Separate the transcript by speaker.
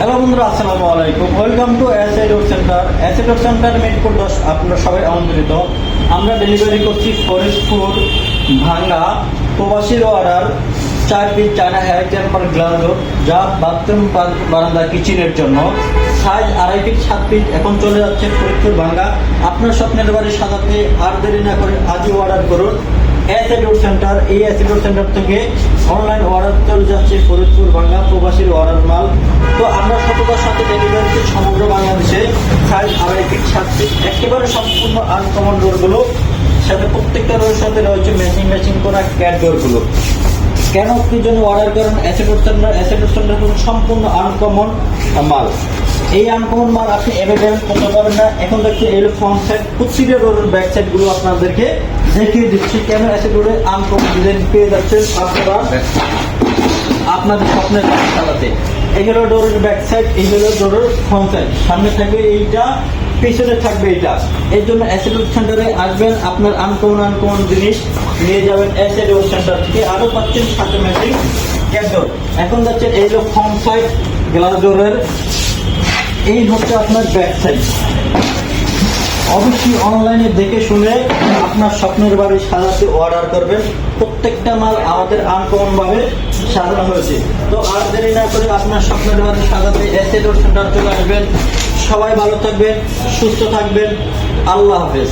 Speaker 1: Hello বন্ধুরা, আসসালামু আলাইকুম। Welcome to SA dot centre. SA dot centre Mirpur 10। আপনারা সবাই আমন্ত্রিত। আমরা ডেলিভারি করছি ফরিদপুর ভাঙ্গা প্রবাসীর order 4 piece China hair temper glass door, যা বাথরুম বারান্দা কিচেনের জন্য। Size 2.5 feet 7 feet. এখন চলে যাচ্ছে ফরিদপুর ভাঙ্গা। আপনার স্বপ্নের বাড়ি সাজাতে আর দেরি না করে আজই অর্ডার করুন এসএ ডট সেন্টার। এই এসএ ডট সেন্টার থেকে অনলাইন অর্ডার চলে যাচ্ছে ফরিদপুর ভাঙ্গা প্রবাসীর অর্ডার মাল। তো আমরা সততার সাথে ডেলিভারি করছি সমগ্র বাংলাদেশে। সাইজ 2.5 ফিট 7 ফিট, একেবারে সম্পূর্ণ আনকমন ডোরগুলো। সাথে প্রত্যেকটা ডোরের সাথে রয়েছে ম্যাচিং করা ক্যাট ডোরগুলো। কেন কি জন্য অর্ডার করেন SA dot centre? SA dot centre সম্পূর্ণ আনকমন মাল। এই আনকমন মাল আপনি অ্যাভেলেবেল করতে পারবেন না। এখন দেখছি এই ফ্রন্ট সাইড, প্রতিটা ডোরের ব্যাক সাইড গুলো আপনাদেরকে দেখিয়ে দিচ্ছি কেন এসএ ডোরে আনকমন ডিজাইন পেয়ে যাচ্ছেন আপনারা আপনাদের স্বপ্নের বাড়ি সাজাতে। এই হলো ডোরের ব্যাক সাইড, এই হলো ডোরের ফ্রন্ট সাইড। সামনে থাকবে এইটা, পিছনে থাকবে এইটা। এর জন্য এসএ ডট সেন্টারে আসবেন, আপনার আনকমন জিনিস নিয়ে যাবেন এসএ ডট সেন্টার থেকে। আরো পাচ্ছেন সাথে ম্যাচিং ক্যাট ডোর। এখন যাচ্ছে এই হলো ফ্রন্ট সাইড গ্লাস ডোরের, এই হচ্ছে আপনার ব্যাক সাইড। অবশ্যই অনলাইনে দেখে শুনে আপনার স্বপ্নের বাড়ি সাজাতে অর্ডার করবেন। প্রত্যেকটা মাল আমাদের আনকমন ভাবে সাজানো হয়েছে। তো আর দেরি না করে আপনার স্বপ্নের বাড়ি সাজাতে এসএ ডট সেন্টার চলে আসবেন। সবাই ভালো থাকবেন, সুস্থ থাকবেন। আল্লাহ হাফেজ।